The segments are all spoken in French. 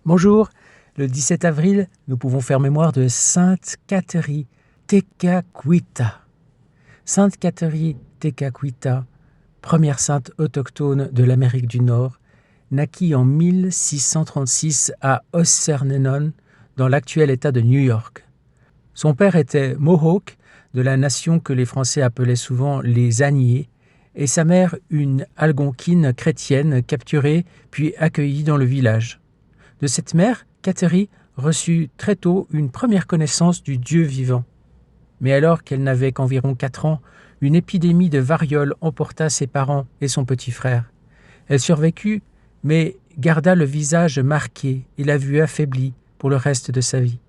Bonjour, le 17 avril, nous pouvons faire mémoire de Sainte Catherine Tekakwitha. Sainte Catherine Tekakwitha, première sainte autochtone de l'Amérique du Nord, naquit en 1636 à Ossernenon, dans l'actuel État de New York. Son père était Mohawk, de la nation que les Français appelaient souvent les Aniers, et sa mère une Algonquine chrétienne capturée puis accueillie dans le village. De cette mère, Catherine reçut très tôt une première connaissance du Dieu vivant. Mais alors qu'elle n'avait qu'environ 4 ans, une épidémie de variole emporta ses parents et son petit frère. Elle survécut, mais garda le visage marqué et la vue affaiblie pour le reste de sa vie.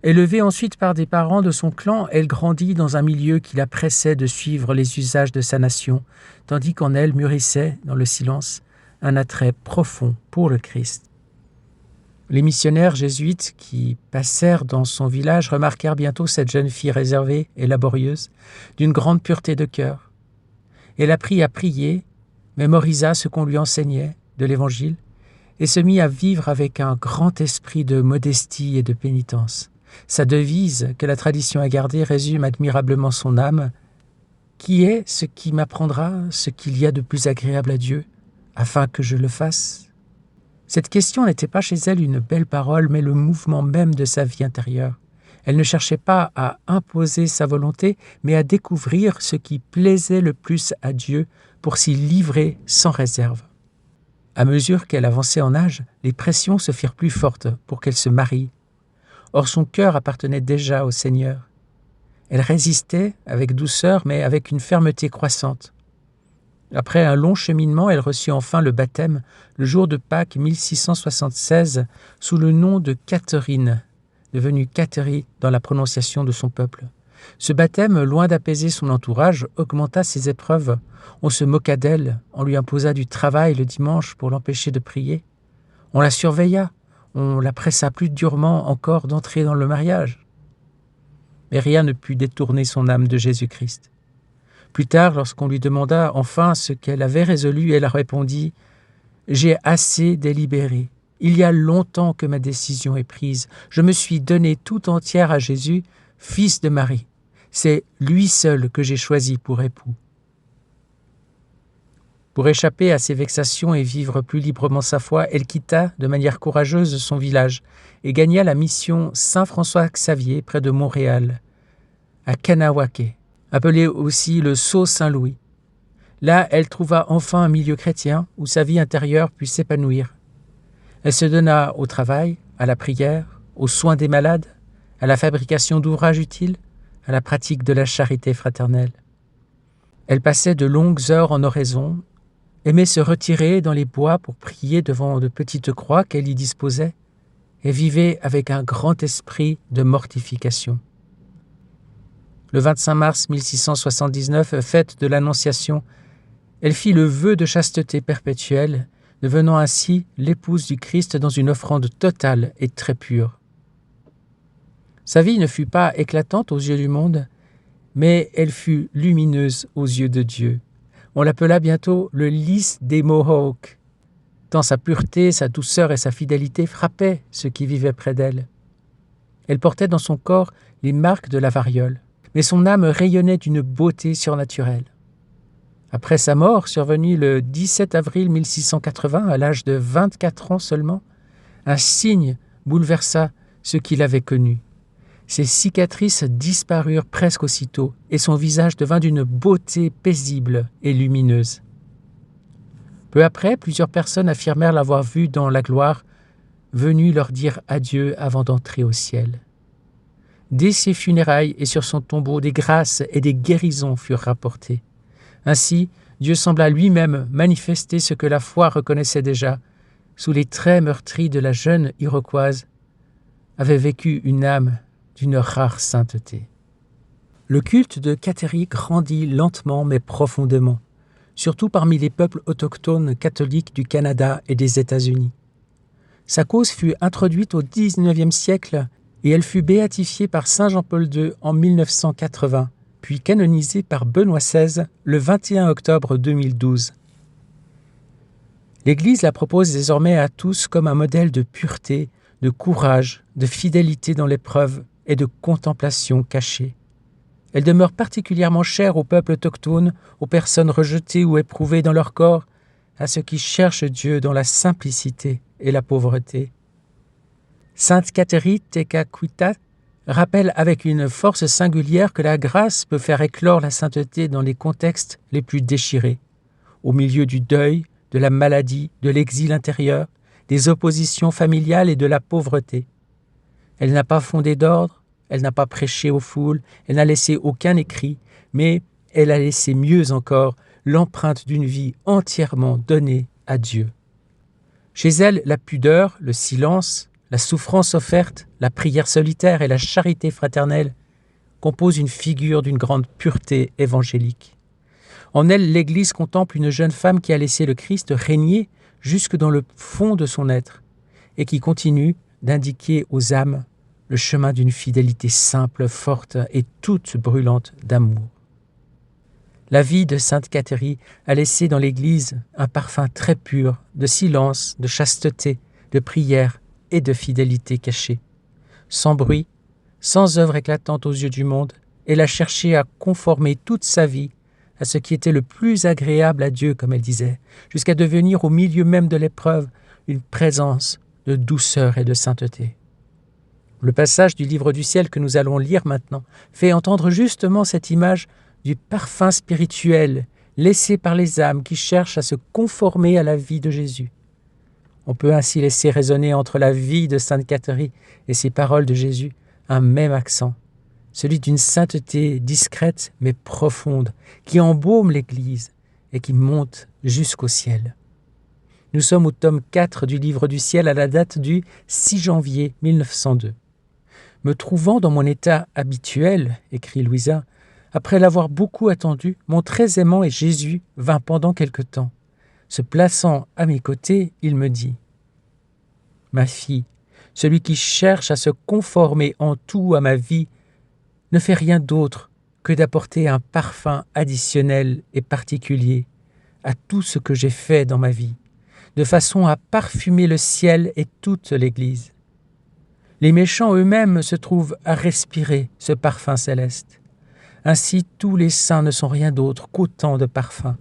Élevée ensuite par des parents de son clan, elle grandit dans un milieu qui la pressait de suivre les usages de sa nation, tandis qu'en elle mûrissait, dans le silence, un attrait profond pour le Christ. Les missionnaires jésuites qui passèrent dans son village remarquèrent bientôt cette jeune fille réservée et laborieuse, d'une grande pureté de cœur. Elle apprit à prier, mémorisa ce qu'on lui enseignait de l'Évangile et se mit à vivre avec un grand esprit de modestie et de pénitence. Sa devise, que la tradition a gardée, résume admirablement son âme. « Qui est ce qui m'apprendra ce qu'il y a de plus agréable à Dieu, afin que je le fasse ?» Cette question n'était pas chez elle une belle parole, mais le mouvement même de sa vie intérieure. Elle ne cherchait pas à imposer sa volonté, mais à découvrir ce qui plaisait le plus à Dieu pour s'y livrer sans réserve. À mesure qu'elle avançait en âge, les pressions se firent plus fortes pour qu'elle se marie. Or son cœur appartenait déjà au Seigneur. Elle résistait avec douceur, mais avec une fermeté croissante. Après un long cheminement, elle reçut enfin le baptême le jour de Pâques 1676 sous le nom de Catherine, devenue Catherine dans la prononciation de son peuple. Ce baptême, loin d'apaiser son entourage, augmenta ses épreuves. On se moqua d'elle, on lui imposa du travail le dimanche pour l'empêcher de prier. On la surveilla, on la pressa plus durement encore d'entrer dans le mariage. Mais rien ne put détourner son âme de Jésus-Christ. Plus tard, lorsqu'on lui demanda enfin ce qu'elle avait résolu, elle répondit « J'ai assez délibéré. Il y a longtemps que ma décision est prise. Je me suis donnée tout entière à Jésus, fils de Marie. C'est lui seul que j'ai choisi pour époux. » Pour échapper à ses vexations et vivre plus librement sa foi, elle quitta de manière courageuse son village et gagna la mission Saint-François-Xavier près de Montréal, à Kanawake, appelé aussi le Sault-Saint-Louis. Là, elle trouva enfin un milieu chrétien où sa vie intérieure put s'épanouir. Elle se donna au travail, à la prière, aux soins des malades, à la fabrication d'ouvrages utiles, à la pratique de la charité fraternelle. Elle passait de longues heures en oraison, aimait se retirer dans les bois pour prier devant de petites croix qu'elle y disposait, et vivait avec un grand esprit de mortification. Le 25 mars 1679, fête de l'Annonciation, elle fit le vœu de chasteté perpétuelle, devenant ainsi l'épouse du Christ dans une offrande totale et très pure. Sa vie ne fut pas éclatante aux yeux du monde, mais elle fut lumineuse aux yeux de Dieu. On l'appela bientôt le lys des Mohawks, tant sa pureté, sa douceur et sa fidélité frappaient ceux qui vivaient près d'elle. Elle portait dans son corps les marques de la variole, mais son âme rayonnait d'une beauté surnaturelle. Après sa mort, survenue le 17 avril 1680, à l'âge de 24 ans seulement, un signe bouleversa ceux qui l'avaient connue. Ses cicatrices disparurent presque aussitôt, et son visage devint d'une beauté paisible et lumineuse. Peu après, plusieurs personnes affirmèrent l'avoir vue dans la gloire, venue leur dire adieu avant d'entrer au ciel. Dès ses funérailles et sur son tombeau, des grâces et des guérisons furent rapportées. Ainsi, Dieu sembla lui-même manifester ce que la foi reconnaissait déjà. Sous les traits meurtris de la jeune Iroquoise avait vécu une âme d'une rare sainteté. Le culte de Catherine grandit lentement mais profondément, surtout parmi les peuples autochtones catholiques du Canada et des États-Unis. Sa cause fut introduite au XIXe siècle et elle fut béatifiée par Saint Jean-Paul II en 1980, puis canonisée par Benoît XVI le 21 octobre 2012. L'Église la propose désormais à tous comme un modèle de pureté, de courage, de fidélité dans l'épreuve et de contemplation cachée. Elle demeure particulièrement chère aux peuples autochtones, aux personnes rejetées ou éprouvées dans leur corps, à ceux qui cherchent Dieu dans la simplicité et la pauvreté. Sainte Catherine Tekakwitha rappelle avec une force singulière que la grâce peut faire éclore la sainteté dans les contextes les plus déchirés, au milieu du deuil, de la maladie, de l'exil intérieur, des oppositions familiales et de la pauvreté. Elle n'a pas fondé d'ordre, elle n'a pas prêché aux foules, elle n'a laissé aucun écrit, mais elle a laissé mieux encore l'empreinte d'une vie entièrement donnée à Dieu. Chez elle, la pudeur, le silence, la souffrance offerte, la prière solitaire et la charité fraternelle composent une figure d'une grande pureté évangélique. En elle, l'Église contemple une jeune femme qui a laissé le Christ régner jusque dans le fond de son être et qui continue d'indiquer aux âmes le chemin d'une fidélité simple, forte et toute brûlante d'amour. La vie de Sainte Catherine a laissé dans l'Église un parfum très pur de silence, de chasteté, de prière et de fidélité cachée. Sans bruit, sans œuvre éclatante aux yeux du monde, elle a cherché à conformer toute sa vie à ce qui était le plus agréable à Dieu, comme elle disait, jusqu'à devenir au milieu même de l'épreuve une présence de douceur et de sainteté. Le passage du livre du ciel que nous allons lire maintenant fait entendre justement cette image du parfum spirituel laissé par les âmes qui cherchent à se conformer à la vie de Jésus. On peut ainsi laisser résonner entre la vie de Sainte Catherine et ces paroles de Jésus un même accent, celui d'une sainteté discrète mais profonde, qui embaume l'Église et qui monte jusqu'au ciel. Nous sommes au tome 4 du livre du ciel à la date du 6 janvier 1902. « Me trouvant dans mon état habituel, écrit Louisa, après l'avoir beaucoup attendu, mon très aimant et Jésus vint pendant quelque temps. Se plaçant à mes côtés, il me dit « Ma fille, celui qui cherche à se conformer en tout à ma vie ne fait rien d'autre que d'apporter un parfum additionnel et particulier à tout ce que j'ai fait dans ma vie, de façon à parfumer le ciel et toute l'Église. Les méchants eux-mêmes se trouvent à respirer ce parfum céleste. Ainsi, tous les saints ne sont rien d'autre qu'autant de parfums.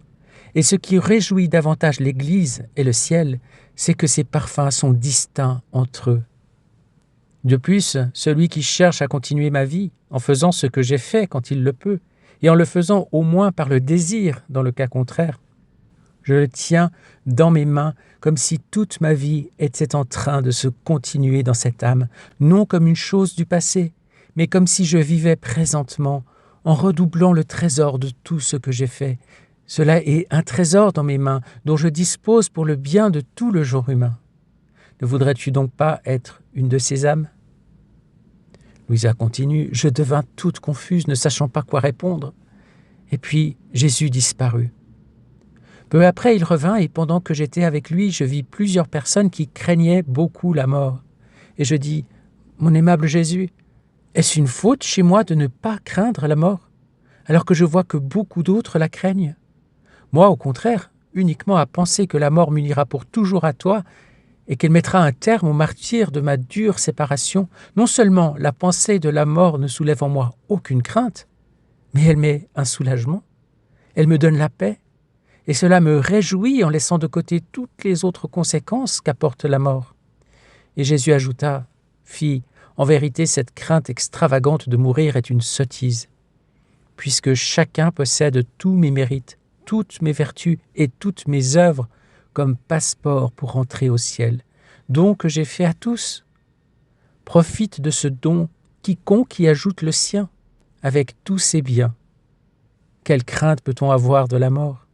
Et ce qui réjouit davantage l'Église et le ciel, c'est que ces parfums sont distincts entre eux. De plus, celui qui cherche à continuer ma vie, en faisant ce que j'ai fait quand il le peut, et en le faisant au moins par le désir dans le cas contraire, je le tiens dans mes mains comme si toute ma vie était en train de se continuer dans cette âme, non comme une chose du passé, mais comme si je vivais présentement en redoublant le trésor de tout ce que j'ai fait. Cela est un trésor dans mes mains dont je dispose pour le bien de tout le genre humain. Ne voudrais-tu donc pas être une de ces âmes ?» Louisa continue. « Je devins toute confuse, ne sachant pas quoi répondre. Et puis Jésus disparut. Peu après, il revint, et pendant que j'étais avec lui, je vis plusieurs personnes qui craignaient beaucoup la mort. Et je dis, « Mon aimable Jésus, est-ce une faute chez moi de ne pas craindre la mort, alors que je vois que beaucoup d'autres la craignent? Moi, au contraire, uniquement à penser que la mort m'unira pour toujours à toi, et qu'elle mettra un terme au martyre de ma dure séparation, non seulement la pensée de la mort ne soulève en moi aucune crainte, mais elle met un soulagement, elle me donne la paix, et cela me réjouit en laissant de côté toutes les autres conséquences qu'apporte la mort. » Et Jésus ajouta, « Fille, en vérité, cette crainte extravagante de mourir est une sottise, puisque chacun possède tous mes mérites, toutes mes vertus et toutes mes œuvres comme passeport pour entrer au ciel, don que j'ai fait à tous. Profite de ce don quiconque y ajoute le sien, avec tous ses biens. Quelle crainte peut-on avoir de la mort ?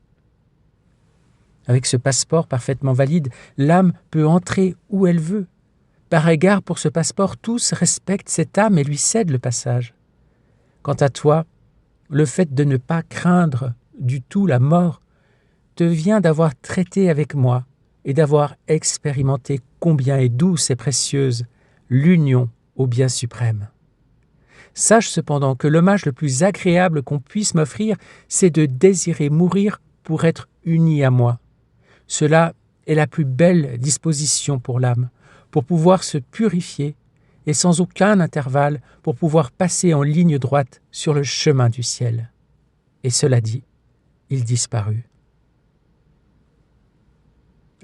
Avec ce passeport parfaitement valide, l'âme peut entrer où elle veut. Par égard pour ce passeport, tous respectent cette âme et lui cèdent le passage. Quant à toi, le fait de ne pas craindre du tout la mort te vient d'avoir traité avec moi et d'avoir expérimenté combien est douce et précieuse l'union au bien suprême. Sache cependant que l'hommage le plus agréable qu'on puisse m'offrir, c'est de désirer mourir pour être uni à moi. Cela est la plus belle disposition pour l'âme, pour pouvoir se purifier et sans aucun intervalle pour pouvoir passer en ligne droite sur le chemin du ciel. Et cela dit, il disparut.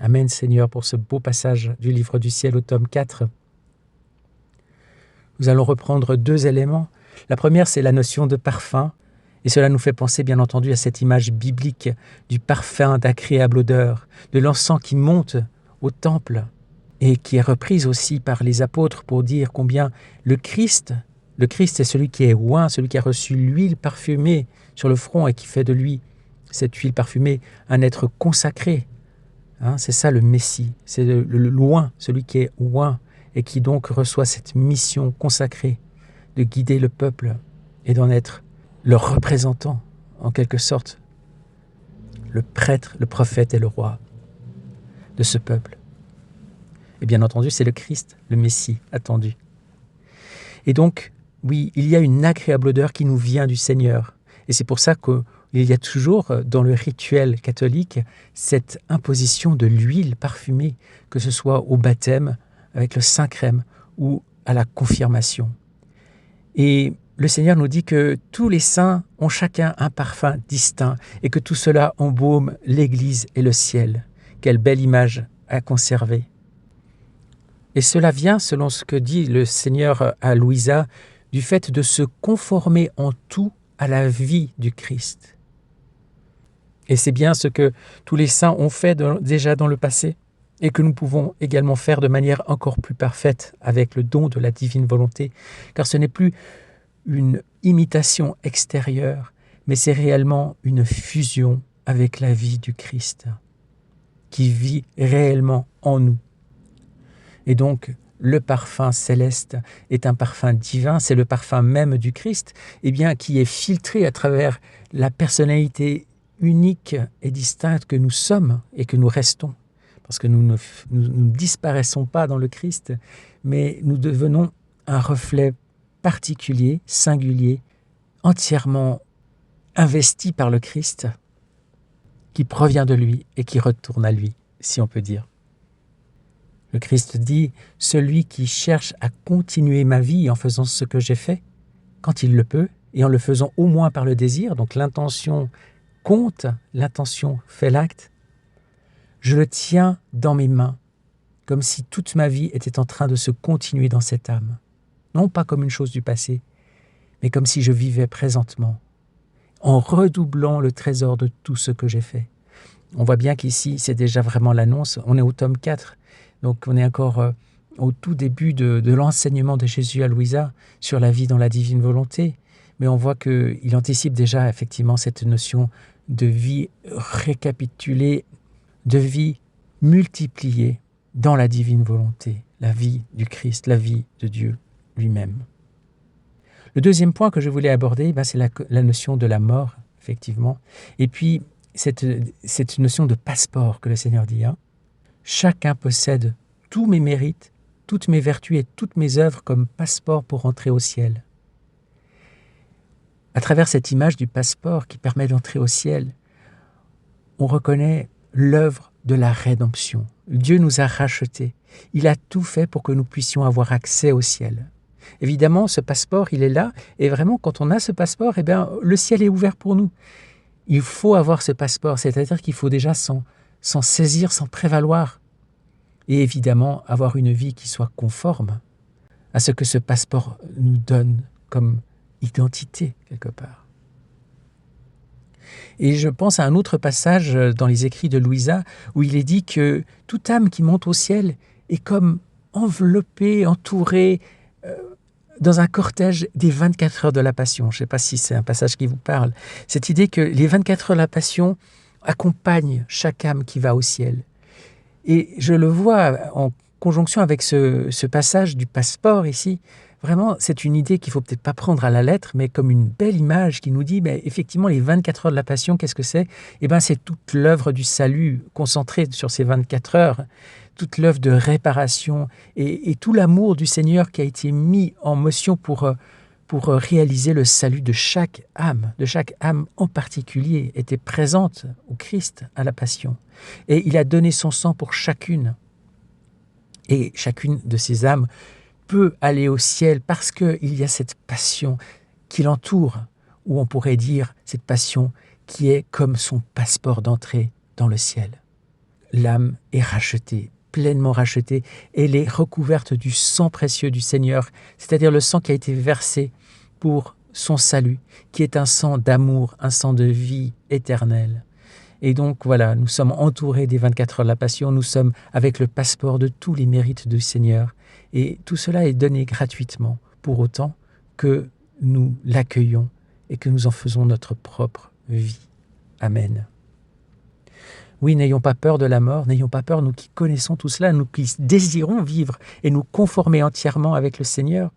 Amen Seigneur pour ce beau passage du livre du ciel au tome 4. Nous allons reprendre 2 éléments. La première, c'est la notion de parfum, et cela nous fait penser bien entendu à cette image biblique du parfum d'agréable odeur, de l'encens qui monte au temple et qui est reprise aussi par les apôtres pour dire combien le Christ est celui qui est oint, celui qui a reçu l'huile parfumée sur le front et qui fait de lui, cette huile parfumée, un être consacré. C'est ça le Messie, c'est le loin, celui qui est oint et qui donc reçoit cette mission consacrée de guider le peuple et d'en être leur représentant, en quelque sorte, le prêtre, le prophète et le roi de ce peuple. Et bien entendu, c'est le Christ, le Messie attendu. Et donc, oui, il y a une agréable odeur qui nous vient du Seigneur. Et c'est pour ça qu'il y a toujours dans le rituel catholique cette imposition de l'huile parfumée, que ce soit au baptême, avec le Saint-Crème ou à la confirmation. Et le Seigneur nous dit que tous les saints ont chacun un parfum distinct et que tout cela embaume l'Église et le ciel. Quelle belle image à conserver. Et cela vient, selon ce que dit le Seigneur à Louisa, du fait de se conformer en tout à la vie du Christ. Et c'est bien ce que tous les saints ont fait déjà dans le passé et que nous pouvons également faire de manière encore plus parfaite avec le don de la divine volonté, car ce n'est plus une imitation extérieure, mais c'est réellement une fusion avec la vie du Christ qui vit réellement en nous. Et donc, le parfum céleste est un parfum divin, c'est le parfum même du Christ, qui est filtré à travers la personnalité unique et distincte que nous sommes et que nous restons. Parce que nous ne disparaissons pas dans le Christ, mais nous devenons un reflet particulier, singulier, entièrement investi par le Christ, qui provient de lui et qui retourne à lui, si on peut dire. Le Christ dit « Celui qui cherche à continuer ma vie en faisant ce que j'ai fait, quand il le peut, et en le faisant au moins par le désir, donc l'intention compte, l'intention fait l'acte, je le tiens dans mes mains, comme si toute ma vie était en train de se continuer dans cette âme. Non pas comme une chose du passé, mais comme si je vivais présentement, en redoublant le trésor de tout ce que j'ai fait. » On voit bien qu'ici, c'est déjà vraiment l'annonce. On est au tome 4, donc on est encore au tout début de l'enseignement de Jésus à Louisa sur la vie dans la divine volonté. Mais on voit qu'il anticipe déjà effectivement cette notion de vie récapitulée, de vie multipliée dans la divine volonté, la vie du Christ, la vie de Dieu lui-même. Le deuxième point que je voulais aborder, c'est la notion de la mort, effectivement. Et puis, cette notion de passeport que le Seigneur dit. Chacun possède tous mes mérites, toutes mes vertus et toutes mes œuvres comme passeport pour entrer au ciel. À travers cette image du passeport qui permet d'entrer au ciel, on reconnaît l'œuvre de la rédemption. Dieu nous a rachetés. Il a tout fait pour que nous puissions avoir accès au ciel. Évidemment, ce passeport, il est là, et vraiment, quand on a ce passeport, le ciel est ouvert pour nous. Il faut avoir ce passeport, c'est-à-dire qu'il faut déjà s'en saisir, s'en prévaloir, et évidemment avoir une vie qui soit conforme à ce que ce passeport nous donne comme identité, quelque part. Et je pense à un autre passage dans les écrits de Louisa, où il est dit que toute âme qui monte au ciel est comme enveloppée, entourée, dans un cortège des 24 heures de la Passion. Je ne sais pas si c'est un passage qui vous parle. Cette idée que les 24 heures de la Passion accompagnent chaque âme qui va au ciel. Et je le vois en conjonction avec ce passage du passeport ici. Vraiment, c'est une idée qu'il ne faut peut-être pas prendre à la lettre, mais comme une belle image qui nous dit, effectivement, les 24 heures de la Passion, qu'est-ce que c'est ? C'est toute l'œuvre du salut concentrée sur ces 24 heures, toute l'œuvre de réparation et tout l'amour du Seigneur qui a été mis en motion pour pour réaliser le salut de chaque âme en particulier, était présente au Christ à la Passion. Et il a donné son sang pour chacune. Et chacune de ces âmes peut aller au ciel parce qu'il y a cette passion qui l'entoure, ou on pourrait dire cette passion qui est comme son passeport d'entrée dans le ciel. L'âme est rachetée, pleinement rachetée, elle est recouverte du sang précieux du Seigneur, c'est-à-dire le sang qui a été versé pour son salut, qui est un sang d'amour, un sang de vie éternelle. Et donc voilà, nous sommes entourés des 24 heures de la Passion, nous sommes avec le passeport de tous les mérites du Seigneur, et tout cela est donné gratuitement, pour autant que nous l'accueillons et que nous en faisons notre propre vie. Amen. Oui, n'ayons pas peur de la mort, n'ayons pas peur, nous qui connaissons tout cela, nous qui désirons vivre et nous conformer entièrement avec le Seigneur,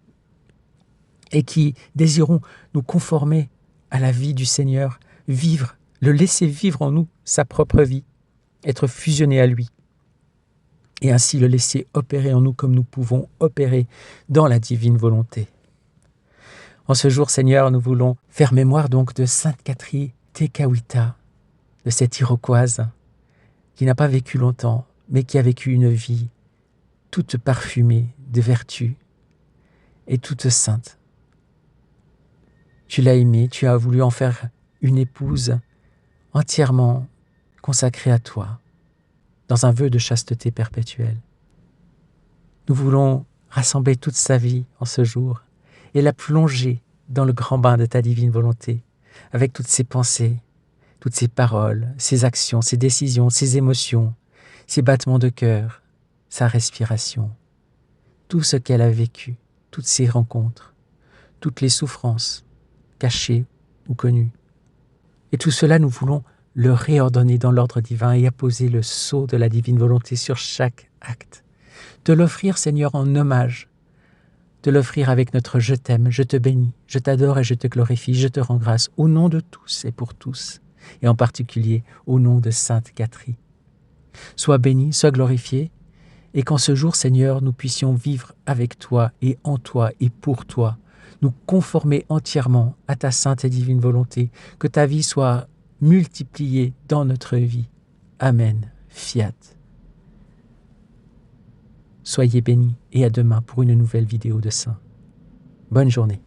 et qui désirons nous conformer à la vie du Seigneur, vivre, le laisser vivre en nous sa propre vie, être fusionné à lui, et ainsi le laisser opérer en nous comme nous pouvons opérer dans la divine volonté. En ce jour, Seigneur, nous voulons faire mémoire donc de Sainte Catherine Tekakwitha, de cette Iroquoise qui n'a pas vécu longtemps, mais qui a vécu une vie toute parfumée de vertus et toute sainte. Tu l'as aimée, tu as voulu en faire une épouse entièrement consacrée à toi, dans un vœu de chasteté perpétuelle. Nous voulons rassembler toute sa vie en ce jour et la plonger dans le grand bain de ta divine volonté, avec toutes ses pensées, toutes ses paroles, ses actions, ses décisions, ses émotions, ses battements de cœur, sa respiration, tout ce qu'elle a vécu, toutes ses rencontres, toutes les souffrances, cachées ou connues. Et tout cela, nous voulons le réordonner dans l'ordre divin et apposer le sceau de la divine volonté sur chaque acte. Te l'offrir, Seigneur, en hommage, te l'offrir avec notre « je t'aime, je te bénis, je t'adore et je te glorifie, je te rends grâce » au nom de tous et pour tous, et en particulier au nom de Sainte Catherine. Sois béni, sois glorifié, et qu'en ce jour, Seigneur, nous puissions vivre avec toi et en toi et pour toi, nous conformer entièrement à ta sainte et divine volonté, que ta vie soit multipliée dans notre vie. Amen. Fiat. Soyez bénis et à demain pour une nouvelle vidéo de Saint. Bonne journée.